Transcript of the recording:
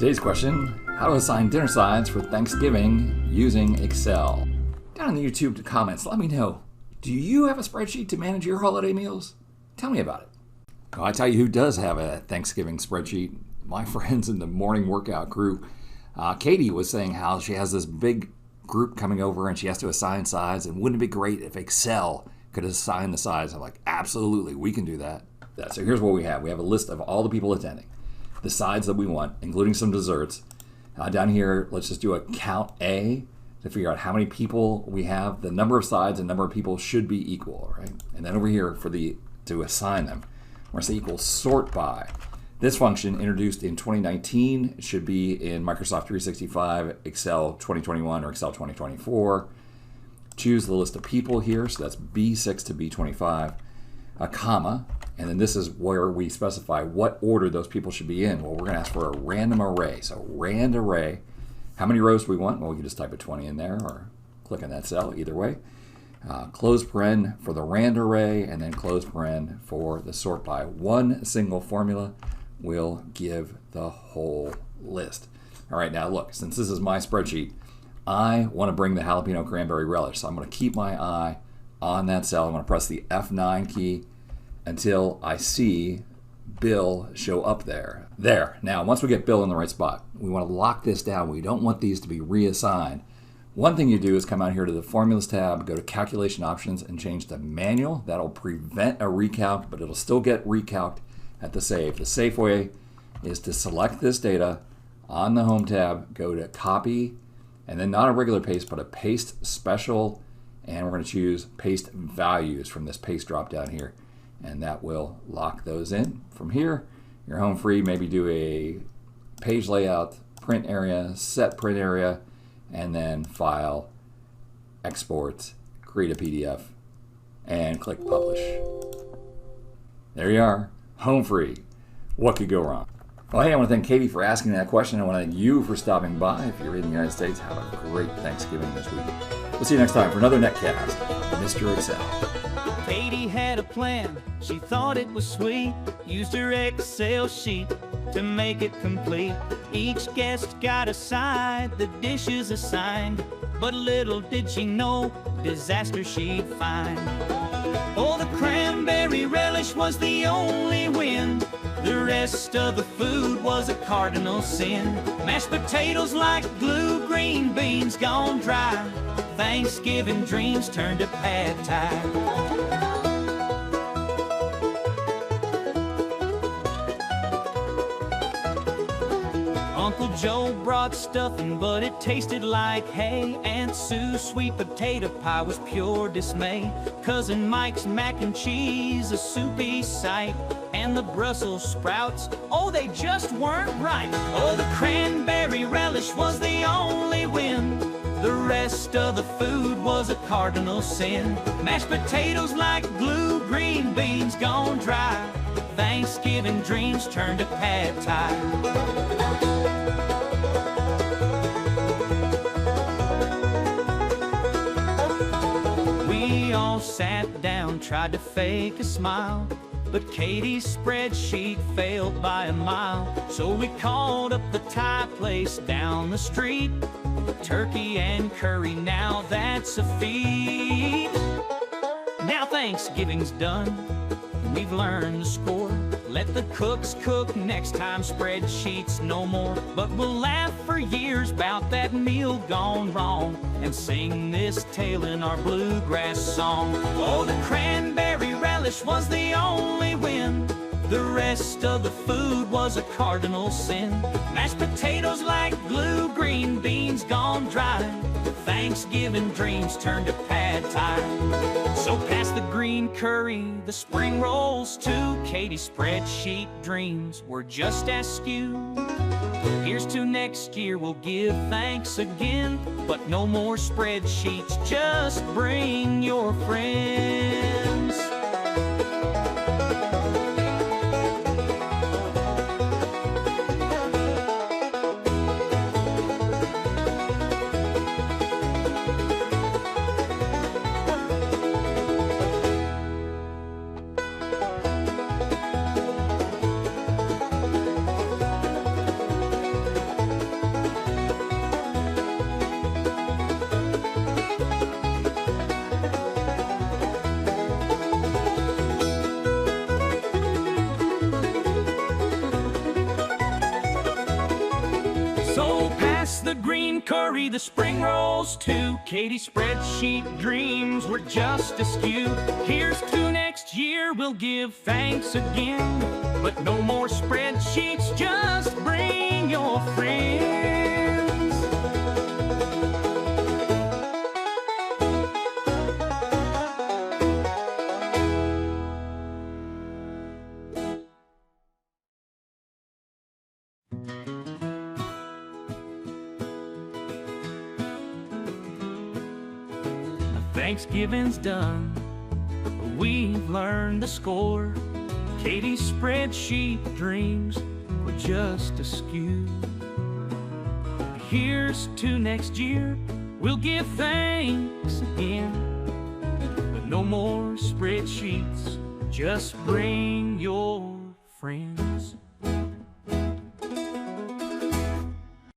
Today's question, how to assign dinner sides for Thanksgiving using Excel. Down in the YouTube comments, let me know, do you have a spreadsheet to manage your holiday meals? Tell me about it. Well, I tell you who does have a Thanksgiving spreadsheet. My friends in the morning workout group. Katie was saying how she has this big group coming over and she has to assign sides, and wouldn't it be great if Excel could assign the sides? I'm like, absolutely, we can do that. So here's what we have. We have a list of all the people attending, the sides that we want, including some desserts. Down here, let's just do a count A to figure out how many people we have. The number of sides and number of people should be equal, right? And then over here, to assign them, we're going to say equals sort by. This function, introduced in 2019, should be in Microsoft 365, Excel 2021, or Excel 2024. Choose the list of people here, so that's B6 to B25, a comma, and then this is where we specify what order those people should be in. Well, we're going to ask for a random array. So rand array, how many rows do we want? Well, we can just type a 20 in there or click on that cell, either way. Close paren for the rand array, and then close paren for the sort by. One single formula will give the whole list. All right, now look, since this is my spreadsheet, I want to bring the jalapeno cranberry relish. So I'm going to keep my eye on that cell. I'm going to press the F9 key until I see Bill show up there. There. Now, once we get Bill in the right spot, we want to lock this down. We don't want these to be reassigned. One thing you do is come out here to the Formulas tab, go to Calculation Options, and change to Manual. That'll prevent a recalc, but it'll still get recalced at the save. The safe way is to select this data on the Home tab, go to Copy, and then not a regular paste, but a Paste Special, and we're going to choose Paste Values from this paste drop down here, and that will lock those in. From here, you're home free. Maybe do a page layout, print area, set print area, and then File, Export, create a PDF, and click Publish. There you are, home free. What could go wrong? Well, hey, I want to thank Katie for asking that question. I want to thank you for stopping by. If you're in the United States, have a great Thanksgiving this week. We'll see you next time for another Netcast of Mr. Excel. Katie had a plan, she thought it was sweet. Used her Excel sheet to make it complete. Each guest got a side, the dishes assigned. But little did she know, disaster she'd find. Oh, the cranberry relish was the only win. The rest of the food was a cardinal sin. Mashed potatoes like glue, green beans gone dry. Thanksgiving dreams turned to pad thai. Uncle Joe brought stuffing, but it tasted like hay. Aunt Sue's sweet potato pie was pure dismay. Cousin Mike's mac and cheese, a soupy sight. And the Brussels sprouts, oh, they just weren't right. Oh, the cranberry relish was the only win. The rest of the food was a cardinal sin. Mashed potatoes like glue, green beans gone dry. Thanksgiving dreams turned to pad thai. We all sat down, tried to fake a smile, but Katie's spreadsheet failed by a mile. So we called up the Thai place down the street. Turkey and curry, now that's a feat. Now Thanksgiving's done, we've learned the score. Let the cooks cook next time, spreadsheets no more. But we'll laugh for years about that meal gone wrong and sing this tale in our Bluegrass song. Oh, the cranberry relish was the only win. The rest of the food was a cardinal sin. Mashed potatoes like glue, green beans gone dry. Thanksgiving dreams turned to pad thai. So pass the green curry, the spring rolls too. Katie's spreadsheet dreams were just askew. Here's to next year, we'll give thanks again. But no more spreadsheets, just bring your friends. Yes, the green curry, the spring rolls too. Katie's spreadsheet dreams were just askew. Here's to next year, we'll give thanks again. But no more spreadsheets, just bring your friends. Thanksgiving's done, we've learned the score. Katie's spreadsheet dreams were just askew. Here's to next year, we'll give thanks again. But no more spreadsheets, just bring your friends.